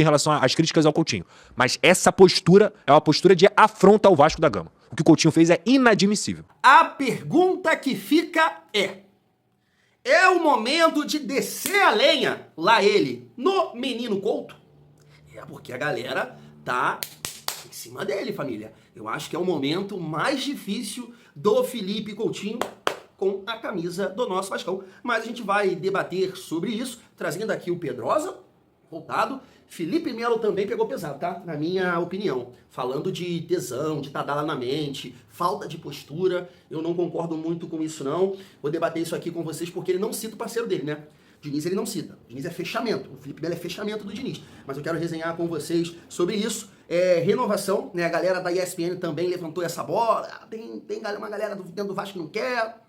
em relação às críticas ao Coutinho. Mas essa postura é uma postura de afronta ao Vasco da Gama. O que o Coutinho fez é inadmissível. A pergunta que fica é o momento de descer a lenha, lá ele, no Menino Couto? É porque a galera tá em cima dele, família. Eu acho que é o momento mais difícil do Felipe Coutinho com a camisa do nosso Vascão. Mas a gente vai debater sobre isso, trazendo aqui o Pedrosa, voltado. Felipe Melo também pegou pesado, tá? Na minha opinião. Falando de tesão, de tadala na mente, falta de postura. Eu não concordo muito com isso, não. Vou debater isso aqui com vocês porque ele não cita o parceiro dele, né? O Diniz ele não cita. O Diniz é fechamento. O Felipe Melo é fechamento do Diniz. Mas eu quero resenhar com vocês sobre isso. Renovação, né? A galera da ESPN também levantou essa bola. Tem uma galera dentro do Vasco que não quer.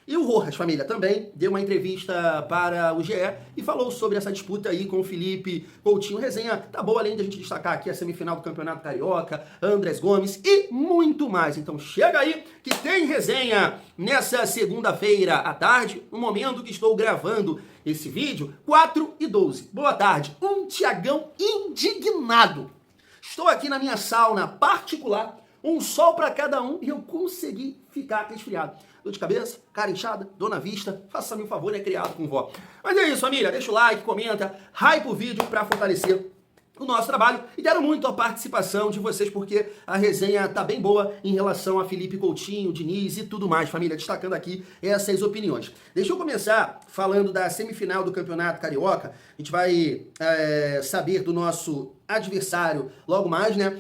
E o Rojas, família, também deu uma entrevista para o GE e falou sobre essa disputa aí com o Felipe Coutinho. Resenha tá boa, além de a gente destacar aqui a semifinal do Campeonato Carioca, Andrés Gomes e muito mais. Então chega aí que tem resenha nessa segunda-feira à tarde, no momento que estou gravando esse vídeo, 4h12. Boa tarde. Um Thiagão indignado. Estou aqui na minha sauna particular, um sol para cada um e eu consegui ficar resfriado. Dor de cabeça, cara inchada, dor na vista, faça-me um favor, é criado com vó. Mas é isso, família, deixa o like, comenta, hype o vídeo para fortalecer o nosso trabalho e quero muito a participação de vocês porque a resenha tá bem boa em relação a Felipe Coutinho, Diniz e tudo mais, família, destacando aqui essas opiniões. Deixa eu começar falando da semifinal do Campeonato Carioca. A gente vai saber do nosso adversário logo mais, né?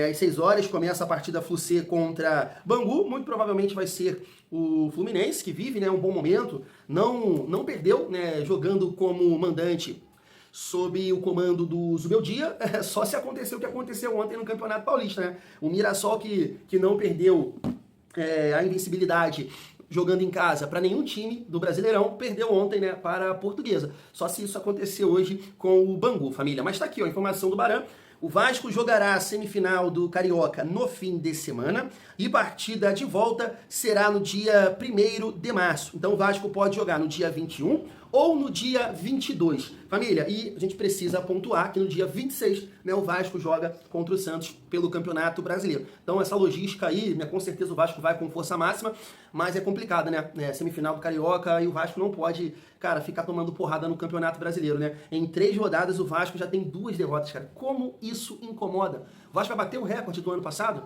Às 6 horas começa a partida Flu-C contra Bangu, muito provavelmente vai ser o Fluminense, que vive, né, um bom momento, não perdeu, né, jogando como mandante sob o comando do Zubeldia, só se aconteceu o que aconteceu ontem no Campeonato Paulista, né? O Mirassol que não perdeu a invencibilidade jogando em casa para nenhum time do Brasileirão, perdeu ontem, né, para a Portuguesa. Só se isso acontecer hoje com o Bangu, família. Mas tá aqui, ó, a informação do Barã. O Vasco jogará a semifinal do Carioca no fim de semana e partida de volta será no dia 1º de março. Então o Vasco pode jogar no dia 21 ou no dia 22. Família, e a gente precisa pontuar que no dia 26, né, o Vasco joga contra o Santos pelo Campeonato Brasileiro. Então essa logística aí, né, com certeza o Vasco vai com força máxima, mas é complicado, né? Semifinal do Carioca e o Vasco não pode, cara, ficar tomando porrada no Campeonato Brasileiro, né? Em 3 rodadas o Vasco já tem 2 derrotas, cara. Como isso incomoda? O Vasco vai bater o recorde do ano passado?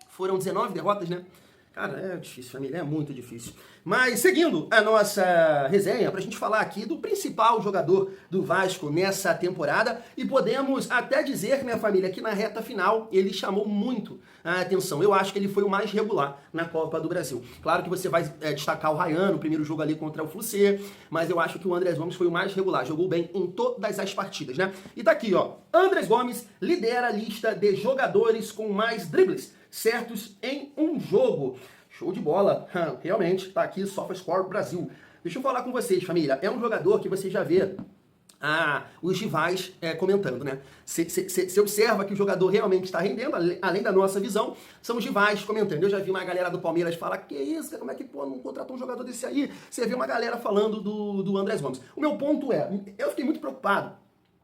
Foram 19 derrotas, né? Cara, é difícil, família, é muito difícil. Mas seguindo a nossa resenha, pra gente falar aqui do principal jogador do Vasco nessa temporada, e podemos até dizer, minha família, que na reta final ele chamou muito a atenção. Eu acho que ele foi o mais regular na Copa do Brasil. Claro que você vai destacar o Ryan, no primeiro jogo ali contra o Flu-C, mas eu acho que o Andrés Gomes foi o mais regular, jogou bem em todas as partidas, né? E tá aqui, ó, Andrés Gomes lidera a lista de jogadores com mais dribles certos em um jogo. Show de bola, realmente, tá aqui, SofaScore Brasil. Deixa eu falar com vocês, família, é um jogador que você já vê os rivais comentando, né? Você observa que o jogador realmente está rendendo, além da nossa visão, são os rivais comentando. Eu já vi uma galera do Palmeiras falar, que isso, como é que não contratou um jogador desse aí? Você vê uma galera falando do Andrés Gomes. O meu ponto eu fiquei muito preocupado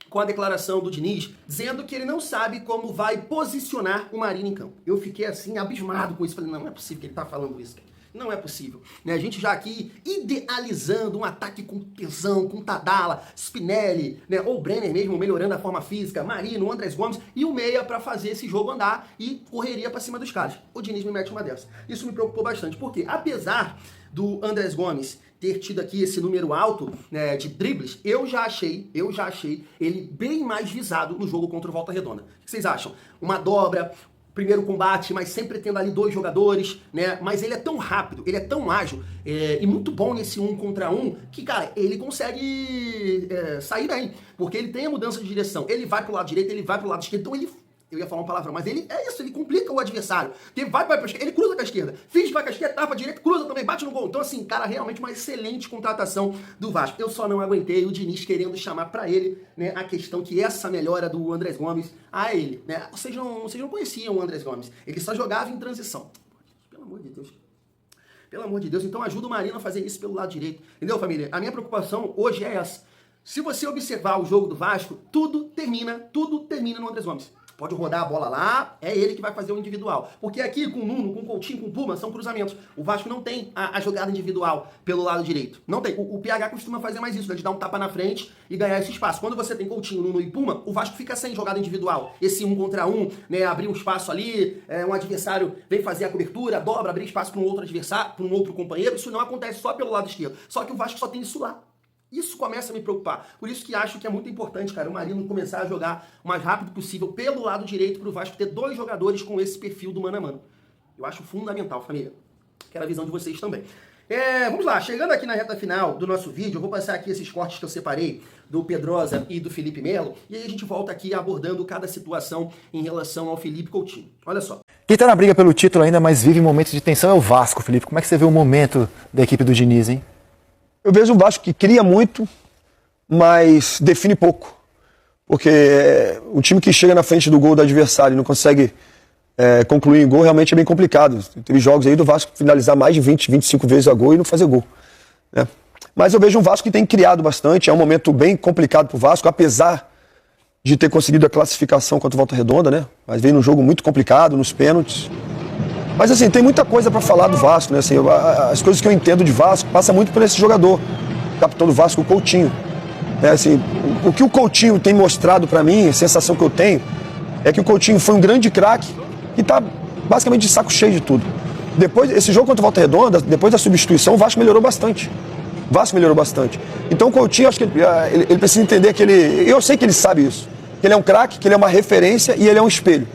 com a declaração do Diniz, dizendo que ele não sabe como vai posicionar o Marinho em campo. Eu fiquei assim, abismado com isso. Falei, não é possível que ele tá falando isso, cara. Não é possível. Né? A gente já aqui idealizando um ataque com tesão, com Tadala, Spinelli, né? Ou Brenner mesmo, melhorando a forma física, Marino, Andrés Gomes e o meia para fazer esse jogo andar e correria para cima dos caras. O Diniz me mete uma dessa. Isso me preocupou bastante, porque apesar do Andrés Gomes ter tido aqui esse número alto, né, de dribles, eu já achei ele bem mais visado no jogo contra o Volta Redonda. O que vocês acham? Uma dobra, primeiro combate, mas sempre tendo ali 2 jogadores, né? Mas ele é tão rápido, ele é tão ágil e muito bom nesse 1 contra 1 que, cara, ele consegue sair bem, porque ele tem a mudança de direção. Ele vai pro lado direito, ele vai pro lado esquerdo, então ele... Eu ia falar uma palavra, mas ele ele complica o adversário. Ele vai pra esquerda, ele cruza com a esquerda, finge vai com a esquerda, tapa a direita, cruza também, bate no gol. Então, assim, cara, realmente uma excelente contratação do Vasco. Eu só não aguentei o Diniz querendo chamar pra ele, né, a questão que essa melhora do Andrés Gomes a ele, né? Vocês não conheciam o Andrés Gomes, ele só jogava em transição. Pelo amor de Deus. Pelo amor de Deus, então ajuda o Marino a fazer isso pelo lado direito. Entendeu, família? A minha preocupação hoje é essa. Se você observar o jogo do Vasco, tudo termina no André Gomes. Pode rodar a bola lá, é ele que vai fazer o individual. Porque aqui com o Nuno, com o Coutinho, com o Puma, são cruzamentos. O Vasco não tem a jogada individual pelo lado direito. Não tem. O PH costuma fazer mais isso, né? De dar um tapa na frente e ganhar esse espaço. Quando você tem Coutinho, Nuno e Puma, o Vasco fica sem jogada individual. Esse 1 contra 1, né? Abrir um espaço ali, um adversário vem fazer a cobertura, dobra, abrir espaço para um outro adversário, para um outro companheiro. Isso não acontece só pelo lado esquerdo. Só que o Vasco só tem isso lá. Isso começa a me preocupar. Por isso que acho que é muito importante, cara, o Marino começar a jogar o mais rápido possível pelo lado direito para o Vasco ter 2 jogadores com esse perfil do mano a mano. Eu acho fundamental, família. Quero a visão de vocês também. Vamos lá, chegando aqui na reta final do nosso vídeo, eu vou passar aqui esses cortes que eu separei do Pedrosa e do Felipe Melo, e aí a gente volta aqui abordando cada situação em relação ao Felipe Coutinho. Olha só. Quem tá na briga pelo título ainda, mas vive momentos de tensão é o Vasco, Felipe. Como é que você vê o momento da equipe do Diniz, hein? Eu vejo um Vasco que cria muito, mas define pouco. Porque o time que chega na frente do gol do adversário e não consegue concluir em gol realmente é bem complicado. Teve jogos aí do Vasco finalizar mais de 20, 25 vezes a gol e não fazer gol, né? Mas eu vejo um Vasco que tem criado bastante. É um momento bem complicado pro Vasco, apesar de ter conseguido a classificação contra o Volta Redonda, né? Mas veio num jogo muito complicado, nos pênaltis. Mas assim, tem muita coisa para falar do Vasco, né? Assim, as coisas que eu entendo de Vasco passa muito por esse jogador, capitão do Vasco, o Coutinho. Assim, o que o Coutinho tem mostrado para mim, a sensação que eu tenho, é que o Coutinho foi um grande craque e tá basicamente de saco cheio de tudo. Depois, esse jogo contra o Volta Redonda, depois da substituição, o Vasco melhorou bastante. O Vasco melhorou bastante. Então o Coutinho, acho que ele precisa entender que eu sei que ele sabe isso, que ele é um craque, que ele é uma referência e ele é um espelho.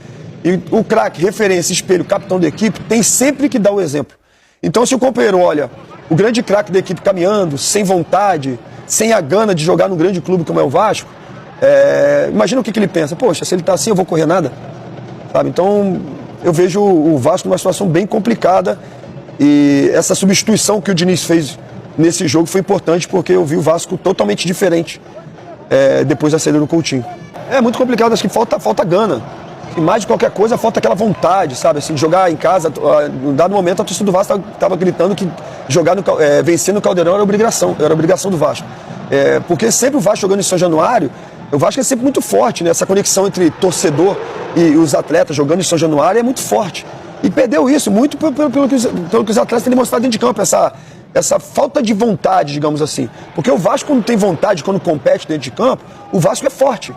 E o craque, referência, espelho, capitão da equipe, tem sempre que dar o exemplo. Então se o companheiro olha o grande craque da equipe caminhando, sem vontade, sem a gana de jogar num grande clube como é o Vasco, imagina o que ele pensa. Poxa, se ele tá assim, eu vou correr nada. Sabe? Então eu vejo o Vasco numa situação bem complicada e essa substituição que o Diniz fez nesse jogo foi importante porque eu vi o Vasco totalmente diferente depois da saída do Coutinho. É muito complicado, acho que falta gana. E mais de qualquer coisa, falta aquela vontade, sabe? Assim, de jogar em casa. Em dado momento, a torcida do Vasco estava gritando que jogar vencer no Caldeirão era obrigação do Vasco. Porque sempre o Vasco jogando em São Januário, o Vasco é sempre muito forte, né? Essa conexão entre torcedor e os atletas jogando em São Januário é muito forte. E perdeu isso muito pelo que os atletas têm demonstrado dentro de campo, essa falta de vontade, digamos assim. Porque o Vasco, quando tem vontade, quando compete dentro de campo, o Vasco é forte.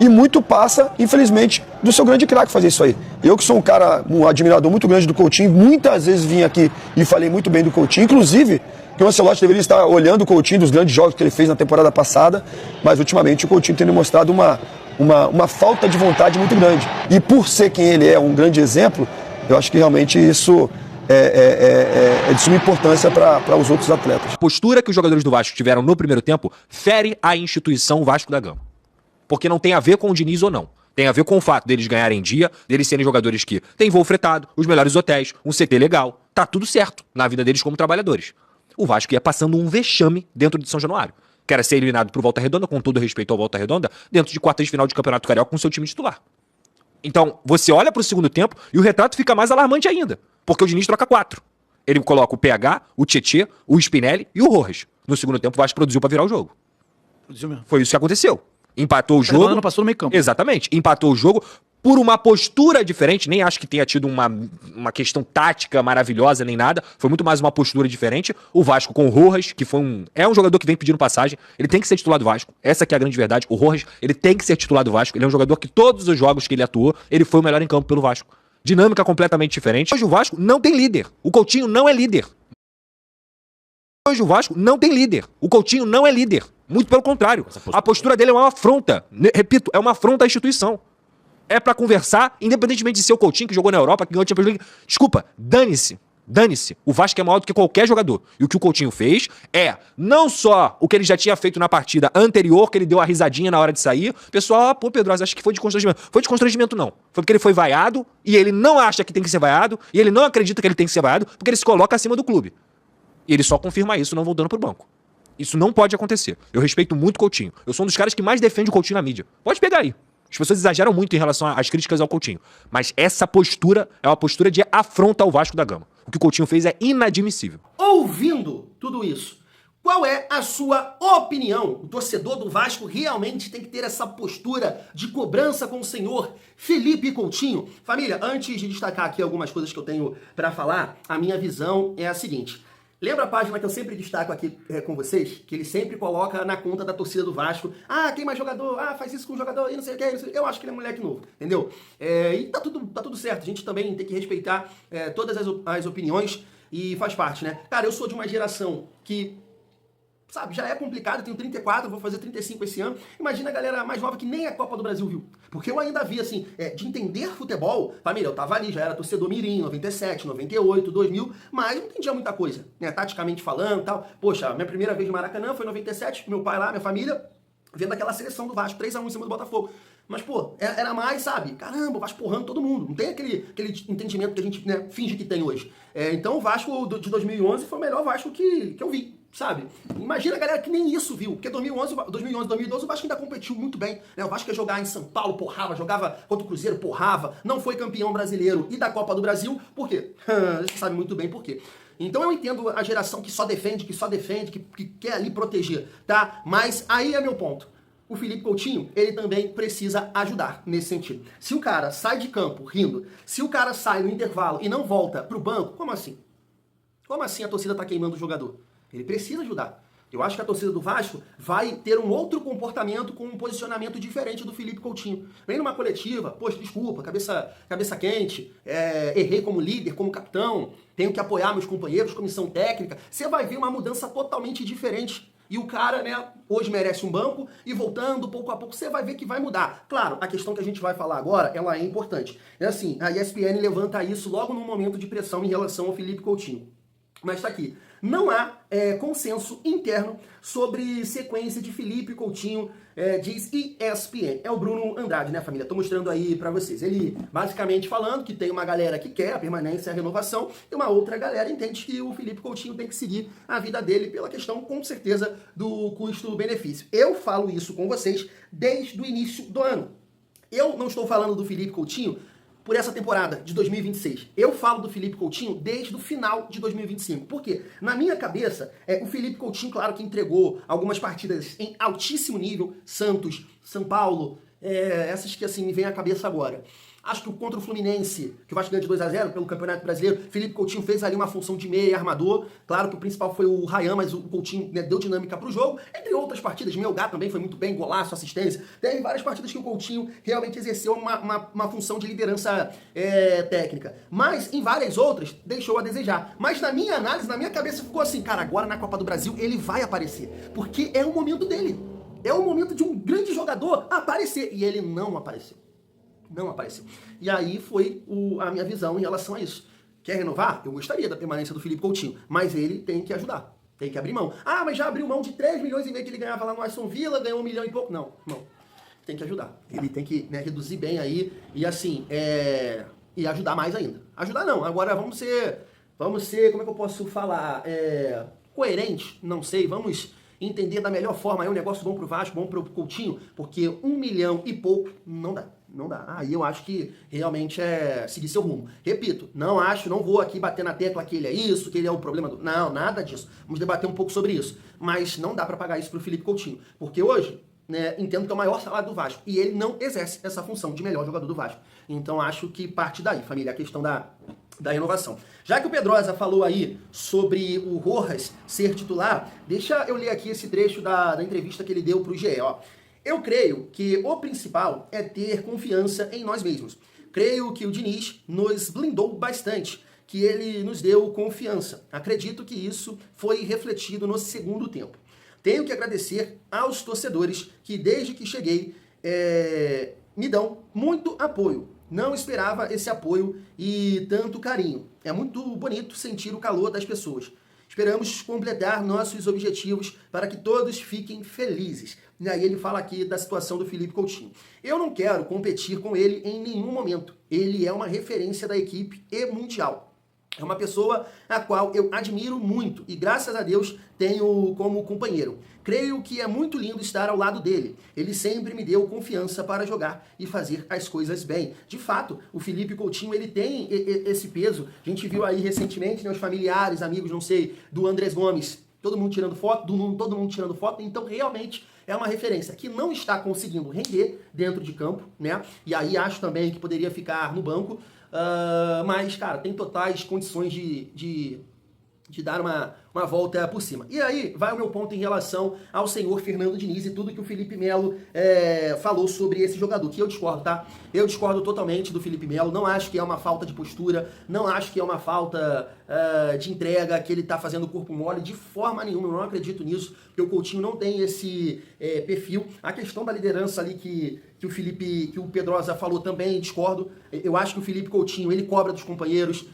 E muito passa, infelizmente, do seu grande craque fazer isso aí. Eu que sou um admirador muito grande do Coutinho, muitas vezes vim aqui e falei muito bem do Coutinho, inclusive que o Ancelotti deveria estar olhando o Coutinho dos grandes jogos que ele fez na temporada passada, mas ultimamente o Coutinho tem demonstrado uma falta de vontade muito grande. E por ser quem ele é, um grande exemplo, eu acho que realmente isso é de suma importância para os outros atletas. A postura que os jogadores do Vasco tiveram no primeiro tempo fere a instituição Vasco da Gama. Porque não tem a ver com o Diniz ou não. Tem a ver com o fato deles ganharem dia, deles serem jogadores que têm voo fretado, os melhores hotéis, um CT legal. Tá tudo certo na vida deles como trabalhadores. O Vasco ia passando um vexame dentro de São Januário. Que era ser eliminado pro Volta Redonda, com todo respeito ao Volta Redonda, dentro de quartas de final de Campeonato Carioca com seu time titular. Então, você olha pro segundo tempo e o retrato fica mais alarmante ainda. Porque o Diniz troca 4. Ele coloca o PH, o Tietê, o Spinelli e o Rojas. No segundo tempo, o Vasco produziu pra virar o jogo. Produziu mesmo. Foi isso que aconteceu. Empatou o jogo. Não passou no meio campo. Exatamente. Empatou o jogo por uma postura diferente. Nem acho que tenha tido uma questão tática maravilhosa nem nada. Foi muito mais uma postura diferente. O Vasco com o Rojas, que é um jogador que vem pedindo passagem. Ele tem que ser titular do Vasco. Essa que é a grande verdade. O Rojas, ele tem que ser titular do Vasco. Ele é um jogador que todos os jogos que ele atuou, ele foi o melhor em campo pelo Vasco. Dinâmica completamente diferente. Hoje o Vasco não tem líder. O Coutinho não é líder. Hoje o Vasco não tem líder. O Coutinho não é líder. Muito pelo contrário. A postura dele é uma afronta. Repito, é uma afronta à instituição. É pra conversar, independentemente de ser o Coutinho que jogou na Europa, que ganhou a Champions League. Desculpa, dane-se. Dane-se. O Vasco é maior do que qualquer jogador. E o que o Coutinho fez é não só o que ele já tinha feito na partida anterior, que ele deu a risadinha na hora de sair. Pessoal, pô, Pedro, acho que foi de constrangimento. Foi de constrangimento, não. Foi porque ele foi vaiado e ele não acha que tem que ser vaiado e ele não acredita que ele tem que ser vaiado porque ele se coloca acima do clube. E ele só confirma isso não voltando pro banco. Isso não pode acontecer. Eu respeito muito o Coutinho. Eu sou um dos caras que mais defende o Coutinho na mídia. Pode pegar aí. As pessoas exageram muito em relação às críticas ao Coutinho. Mas essa postura é uma postura de afronta ao Vasco da Gama. O que o Coutinho fez é inadmissível. Ouvindo tudo isso, Qual é a sua opinião? O torcedor do Vasco realmente tem que ter essa postura de cobrança com o senhor Felipe Coutinho? Família, antes de destacar aqui algumas coisas que eu tenho para falar, a minha visão é a seguinte. Lembra a página que eu sempre destaco aqui com vocês? Que ele sempre coloca na conta da torcida do Vasco. Ah, tem mais jogador. Ah, faz isso com o jogador e não sei o que. Eu acho que ele é moleque novo, entendeu? E tá tudo certo. A gente também tem que respeitar todas as opiniões e faz parte, né? Cara, eu sou de uma geração que... sabe, já é complicado, eu tenho 34, vou fazer 35 esse ano. Imagina a galera mais nova que nem a Copa do Brasil viu. Porque eu ainda vi, assim, de entender futebol, família, eu tava ali, já era torcedor mirim, 97, 98, 2000, mas não entendia muita coisa, né, taticamente falando e tal. Poxa, minha primeira vez no Maracanã foi em 97, meu pai lá, minha família, vendo aquela seleção do Vasco, 3-1 em cima do Botafogo. Mas, pô, era mais, sabe? Caramba, o Vasco porrando todo mundo. Não tem aquele entendimento que a gente, né, finge que tem hoje. Então o Vasco de 2011 foi o melhor Vasco que eu vi, sabe? Imagina a galera que nem isso viu. Porque 2011, 2012 o Vasco ainda competiu muito bem, né? O Vasco ia jogar em São Paulo, porrava, jogava contra o Cruzeiro, porrava. Não foi campeão brasileiro e da Copa do Brasil. Por quê? Você sabe muito bem por quê. Então eu entendo a geração que só defende, que quer ali proteger, tá? Mas aí é meu ponto. O Felipe Coutinho, ele também precisa ajudar nesse sentido. Se o cara sai de campo rindo, se o cara sai no intervalo e não volta pro banco, como assim? Como assim a torcida tá queimando o jogador? Ele precisa ajudar. Eu acho que a torcida do Vasco vai ter um outro comportamento com um posicionamento diferente do Felipe Coutinho. Vem numa coletiva, poxa, desculpa, cabeça quente, errei como líder, como capitão, tenho que apoiar meus companheiros, comissão técnica. Você vai ver uma mudança totalmente diferente. E o cara, né, hoje merece um banco e voltando pouco a pouco, você vai ver que vai mudar. Claro, a questão que a gente vai falar agora, ela é importante. É assim, a ESPN levanta isso logo num momento de pressão em relação ao Felipe Coutinho. Mas tá aqui. Não há consenso interno sobre sequência de Felipe Coutinho, diz ESPN. É o Bruno Andrade, né, família? Tô mostrando aí pra vocês. Ele basicamente falando que tem uma galera que quer a permanência e a renovação e uma outra galera entende que o Felipe Coutinho tem que seguir a vida dele pela questão, com certeza, do custo-benefício. Eu falo isso com vocês desde o início do ano. Eu não estou falando do Felipe Coutinho por essa temporada de 2026. Eu falo do Felipe Coutinho desde o final de 2025. Por quê? Na minha cabeça, o Felipe Coutinho, claro que entregou algumas partidas em altíssimo nível, Santos, São Paulo, essas que assim me vêm à cabeça agora. Acho que contra o Fluminense, que o Vasco ganha de 2-0 pelo Campeonato Brasileiro, Felipe Coutinho fez ali uma função de meia e armador. Claro que o principal foi o Ryan, mas o Coutinho, né, deu dinâmica pro jogo. Entre outras partidas, Melgar também foi muito bem, golaço, assistência. Tem várias partidas que o Coutinho realmente exerceu uma função de liderança técnica. Mas em várias outras, deixou a desejar. Mas na minha análise, na minha cabeça, ficou assim, cara, agora na Copa do Brasil ele vai aparecer. Porque é o momento dele. É o momento de um grande jogador aparecer. E ele não apareceu. Não apareceu. E aí foi a minha visão em relação a isso. Quer renovar? Eu gostaria da permanência do Felipe Coutinho, mas ele tem que ajudar, tem que abrir mão. Ah, mas já abriu mão de 3 milhões e meio que ele ganhava lá no Aston Villa, ganhou 1 milhão e pouco. Não. Tem que ajudar. Ele tem que, né, reduzir bem aí e assim, e ajudar mais ainda. Ajudar não, agora vamos ser, como é que eu posso falar? Coerente, não sei, vamos entender da melhor forma, é um negócio bom pro Vasco, bom pro Coutinho, porque 1 milhão e pouco não dá. Não dá. Aí eu acho que realmente é seguir seu rumo. Repito, não vou aqui bater na tecla que ele é isso, que ele é o problema do... Não, nada disso. Vamos debater um pouco sobre isso. Mas não dá pra pagar isso pro Felipe Coutinho. Porque hoje, né, entendo que é o maior salário do Vasco. E ele não exerce essa função de melhor jogador do Vasco. Então acho que parte daí, família, a questão da renovação. Já que o Pedrosa falou aí sobre o Rojas ser titular, deixa eu ler aqui esse trecho da entrevista que ele deu pro GE, ó. Eu creio que o principal é ter confiança em nós mesmos. Creio que o Diniz nos blindou bastante, que ele nos deu confiança. Acredito que isso foi refletido no segundo tempo. Tenho que agradecer aos torcedores que desde que cheguei me dão muito apoio. Não esperava esse apoio e tanto carinho. É muito bonito sentir o calor das pessoas. Esperamos completar nossos objetivos para que todos fiquem felizes. E aí ele fala aqui da situação do Felipe Coutinho. Eu não quero competir com ele em nenhum momento. Ele é uma referência da equipe e mundial. É uma pessoa a qual eu admiro muito e, graças a Deus, tenho como companheiro. Creio que é muito lindo estar ao lado dele. Ele sempre me deu confiança para jogar e fazer as coisas bem. De fato, o Felipe Coutinho, ele tem esse peso. A gente viu aí recentemente, né, os familiares, amigos, não sei, do Andrés Gomes, todo mundo tirando foto, do Nuno, todo mundo tirando foto, então realmente é uma referência que não está conseguindo render dentro de campo, né? E aí acho também que poderia ficar no banco, mas, cara, tem totais condições de dar uma volta por cima. E aí vai o meu ponto em relação ao senhor Fernando Diniz e tudo que o Felipe Melo falou sobre esse jogador, que eu discordo, tá? Eu discordo totalmente do Felipe Melo, não acho que é uma falta de postura, não acho que é uma falta de entrega, que ele tá fazendo o corpo mole, de forma nenhuma, eu não acredito nisso, porque o Coutinho não tem esse perfil. A questão da liderança ali que o Pedrosa falou também, discordo. Eu acho que o Felipe Coutinho, ele cobra dos companheiros,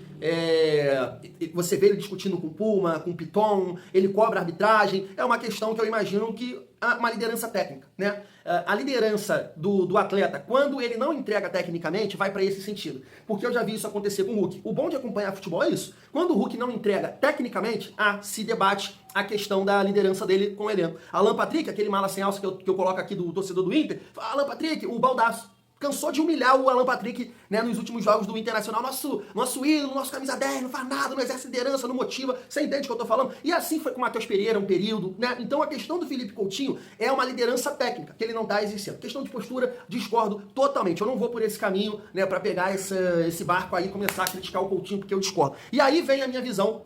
você vê ele discutindo com o Puma, com o Piton, ele cobra a arbitragem, é uma questão que eu imagino que uma liderança técnica, né? A liderança do atleta, quando ele não entrega tecnicamente, vai para esse sentido. Porque eu já vi isso acontecer com o Hulk. O bom de acompanhar futebol é isso. Quando o Hulk não entrega tecnicamente, se debate a questão da liderança dele com o elenco. Alan Patrick, aquele mala sem alça que eu coloco aqui do torcedor do Inter, fala, Alan Patrick, o baldaço. Cansou de humilhar o Alan Patrick, né, nos últimos jogos do Internacional. Nosso ídolo, nosso camisa 10, não faz nada, não exerce liderança, não motiva. Você entende o que eu tô falando? E assim foi com o Matheus Pereira, um período, né? Então a questão do Felipe Coutinho é uma liderança técnica, que ele não tá exercendo. Questão de postura, discordo totalmente. Eu não vou por esse caminho, né, pra pegar esse barco aí e começar a criticar o Coutinho, porque eu discordo. E aí vem a minha visão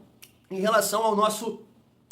em relação ao nosso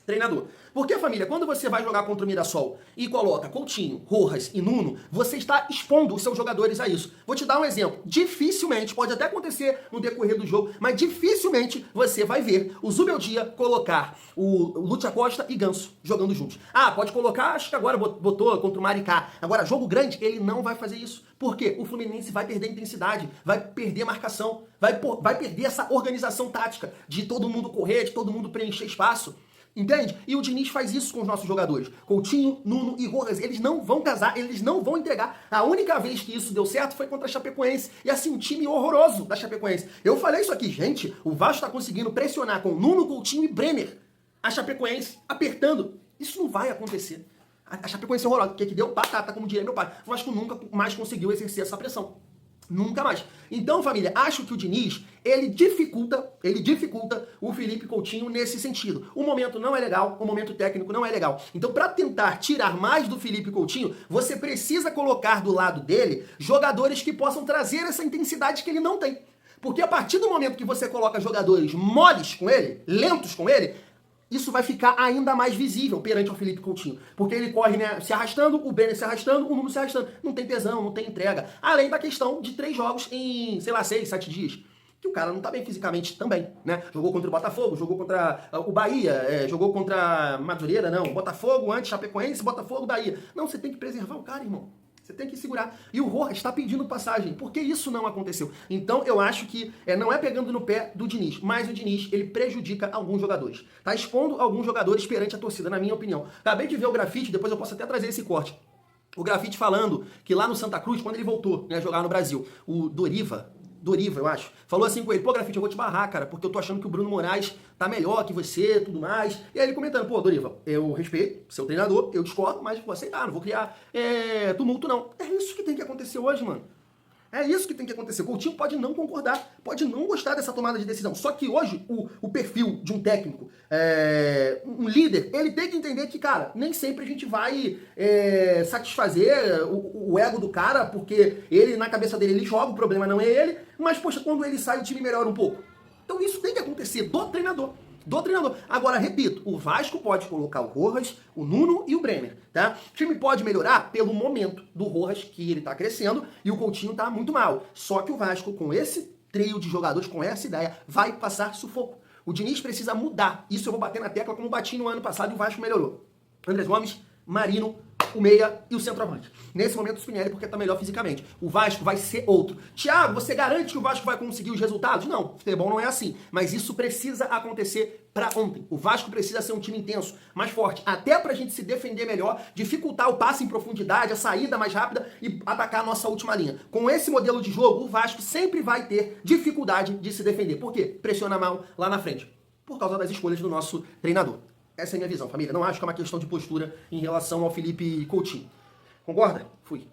treinador. Porque, família, quando você vai jogar contra o Mirassol e coloca Coutinho, Rojas e Nuno, você está expondo os seus jogadores a isso. Vou te dar um exemplo. Dificilmente, pode até acontecer no decorrer do jogo, mas dificilmente você vai ver o Zubeldia colocar o Lúcio Costa e Ganso jogando juntos. Pode colocar, acho que agora botou contra o Maricá. Agora, jogo grande, ele não vai fazer isso. Por quê? O Fluminense vai perder intensidade, vai perder marcação, vai perder essa organização tática de todo mundo correr, de todo mundo preencher espaço. Entende? E o Diniz faz isso com os nossos jogadores. Coutinho, Nuno e Rojas, eles não vão casar, eles não vão entregar. A única vez que isso deu certo foi contra a Chapecoense. E assim, um time horroroso da Chapecoense. Eu falei isso aqui, gente, o Vasco tá conseguindo pressionar com Nuno, Coutinho e Brenner a Chapecoense, apertando. Isso não vai acontecer. A Chapecoense é horrorosa. O que deu? Batata, como diria meu pai. O Vasco nunca mais conseguiu exercer essa pressão. Nunca mais. Então, família, acho que o Diniz, ele dificulta o Felipe Coutinho nesse sentido. O momento não é legal, o momento técnico não é legal. Então, para tentar tirar mais do Felipe Coutinho, você precisa colocar do lado dele jogadores que possam trazer essa intensidade que ele não tem. Porque a partir do momento que você coloca jogadores moles com ele, lentos com ele, isso vai ficar ainda mais visível perante o Felipe Coutinho. Porque ele corre, né, se arrastando, o Brenner se arrastando, o Nuno se arrastando. Não tem tesão, não tem entrega. Além da questão de 3 jogos em, 6, 7 dias. Que o cara não tá bem fisicamente também, né? Jogou contra o Botafogo, jogou contra o Bahia, jogou contra Madureira, não. Botafogo, antes Chapecoense, Botafogo, Bahia. Não, você tem que preservar o cara, irmão. Você tem que segurar. E o Rojas está pedindo passagem. Por que isso não aconteceu? Então, eu acho que não é pegando no pé do Diniz, mas o Diniz, ele prejudica alguns jogadores. Tá expondo alguns jogadores perante a torcida, na minha opinião. Acabei de ver o Grafite, depois eu posso até trazer esse corte. O Grafite falando que lá no Santa Cruz, quando ele voltou, né, a jogar no Brasil, o Doriva, eu acho, falou assim com ele, pô, Grafite, eu vou te barrar, cara, porque eu tô achando que o Bruno Moraes tá melhor que você, tudo mais. E aí ele comentando, pô, Doriva, eu respeito seu treinador, eu discordo, mas vou aceitar, não vou criar tumulto, não. É isso que tem que acontecer hoje, mano. É isso que tem que acontecer. O Coutinho pode não concordar, pode não gostar dessa tomada de decisão. Só que hoje, o perfil de um técnico, um líder, ele tem que entender que, cara, nem sempre a gente vai satisfazer o ego do cara, porque ele, na cabeça dele, ele joga, o problema não é ele, mas, poxa, quando ele sai, o time melhora um pouco. Então isso tem que acontecer do treinador. Agora, repito, o Vasco pode colocar o Rojas, o Nuno e o Brenner, tá? O time pode melhorar pelo momento do Rojas, que ele tá crescendo, e o Coutinho tá muito mal. Só que o Vasco, com esse trio de jogadores, com essa ideia, vai passar sufoco. O Diniz precisa mudar. Isso eu vou bater na tecla como bati no ano passado e o Vasco melhorou. Andrés Gomes, Marino, o meia e o centroavante. Nesse momento o Spinelli, porque tá melhor fisicamente. O Vasco vai ser outro. Thiago, você garante que o Vasco vai conseguir os resultados? Não, futebol não é assim. Mas isso precisa acontecer pra ontem. O Vasco precisa ser um time intenso, mais forte, até pra gente se defender melhor, dificultar o passe em profundidade, a saída mais rápida e atacar a nossa última linha. Com esse modelo de jogo, o Vasco sempre vai ter dificuldade de se defender. Por quê? Pressiona mal lá na frente. Por causa das escolhas do nosso treinador. Essa é a minha visão, família. Não acho que é uma questão de postura em relação ao Felipe Coutinho. Concorda? Fui.